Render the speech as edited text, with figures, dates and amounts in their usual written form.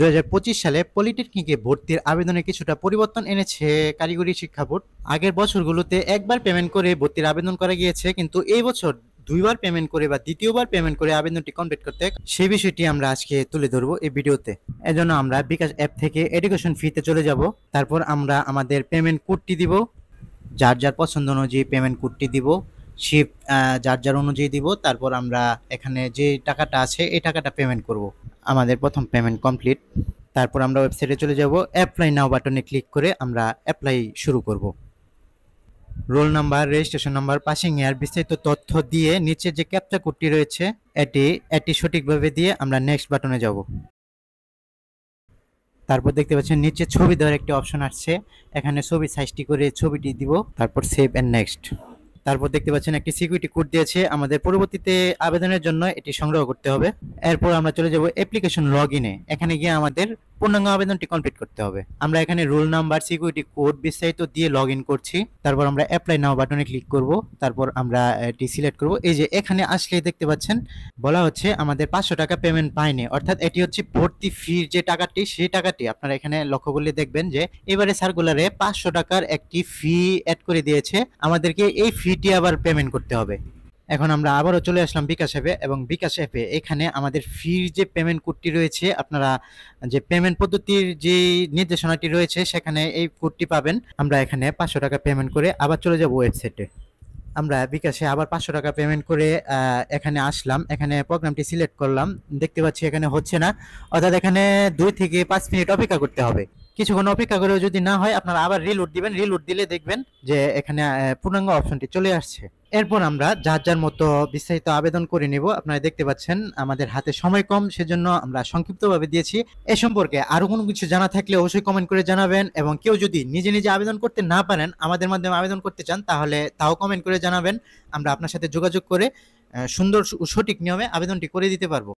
2025 সালে পলিটেকনিকে ভর্তির আবেদনে কিছুটা পরিবর্তন এনেছে কারিগরি শিক্ষা বোর্ড। আগের বছরগুলোতে একবার পেমেন্ট করে ভর্তির আবেদন করা গিয়েছে, কিন্তু এই বছর দুইবার পেমেন্ট করে বা দ্বিতীয়বার পেমেন্ট করে আবেদনটি কমপ্লিট করতে, সেই বিষয়টি আমরা আজকে তুলে ধরবো এই ভিডিওতে। এজন্য আমরা বিকাশ অ্যাপ থেকে এডুকেশন ফিতে চলে যাব। তারপর আমরা আমাদের পেমেন্ট কোডটি দিব, যার যার পছন্দ অনুযায়ী পেমেন্ট কোডটি দিব, শিপ যার যার অনুযায়ী দিব। তারপর আমরা এখানে যে টাকাটা আছে এই টাকাটা পেমেন্ট করব। আমাদের প্রথম পেমেন্ট কমপ্লিট। তারপর আমরা ওয়েবসাইটে চলে যাব, অ্যাপ্লাই নাও বাটনে ক্লিক করে আমরা অ্যাপ্লাই শুরু করব। Roll number, registration number, passing ইয়ার বিস্তারিত তথ্য দিয়ে নিচে যে ক্যাপচা কোডটি রয়েছে এটি সঠিকভাবে দিয়ে আমরা নেক্সট বাটনে যাব। তারপর দেখতে পাচ্ছেন নিচে ছবি দেওয়ার একটি অপশন আসছে, এখানে ছবি সাইজটি করে ছবিটি দিব, তারপর সেভ এন্ড নেক্সট। তারপর দেখতে পাচ্ছেন একটি সিকিউরিটি কোড দিয়েছে, আমাদের পরবর্তীতে আবেদনের জন্য এটি সংগ্রহ করতে হবে। এরপর আমরা চলে যাব অ্যাপ্লিকেশন লগইনে, এখানে গিয়ে আমাদের পূর্ণাঙ্গ আবেদনটি কমপ্লিট করতে হবে। আমরা এখানে রোল নাম্বার, সিকিউরিটি কোড বিস্তারিত দিয়ে লগ ইন করছি। তারপর আমরা অ্যাপ্লাই নাও বাটনে ক্লিক করব। তারপর আমরা এটি সিলেক্ট করব। এই যে এখানে আসলে দেখতে পাচ্ছেন বলা হচ্ছে আমাদের 500 টাকা পেমেন্ট পাইনি, অর্থাৎ এটি হচ্ছে ভর্তি ফির যে টাকাটি, সেই টাকাটি আপনারা এখানে লক্ষ্য করলে দেখবেন যে এবারে সার্কুলারে 500 টাকার একটি ফি অ্যাড করে দিয়েছে, আমাদেরকে এই ফিটি আবার পেমেন্ট করতে হবে। এখন আমরা আবারও চলে আসলাম বিকাশ অ্যাপে, এবং বিকাশ অ্যাপে এখানে আমাদের ফির যে পেমেন্ট কোডটি রয়েছে, আপনারা যে পেমেন্ট পদ্ধতির যে নির্দেশনাটি রয়েছে সেখানে এই কোডটি পাবেন। আমরা এখানে 500 টাকা পেমেন্ট করে আবার চলে যাব ওয়েবসাইটে। আমরা বিকাশে আবার 500 টাকা পেমেন্ট করে এখানে আসলাম, এখানে প্রোগ্রামটি সিলেক্ট করলাম। দেখতে পাচ্ছি এখানে হচ্ছে না, অর্থাৎ এখানে 2 থেকে 5 মিনিট অপেক্ষা করতে হবে। কিছুক্ষণ অপেক্ষা করেও যদি না হয়, আপনারা আবার রিলোড দিবেন। রিলোড দিলে দেখবেন যে এখানে পূর্ণাঙ্গ অপশনটি চলে আসছে। এরপর আমরা যার যার মতো বিস্তারিত আবেদন করে নেব। আপনারা দেখতে পাচ্ছেন আমাদের হাতে সময় কম, সেজন্য আমরা সংক্ষিপ্তভাবে দিয়েছি। এ সম্পর্কে আরো কোনো কিছু জানা থাকলে অবশ্যই কমেন্ট করে জানাবেন, এবং কেউ যদি নিজে নিজে আবেদন করতে না পারেন, আমাদের মাধ্যমে আবেদন করতে চান, তাহলে তাও কমেন্ট করে জানাবেন। আমরা আপনার সাথে যোগাযোগ করে সুন্দর সঠিক নিয়মে আবেদনটি করে দিতে পারবো।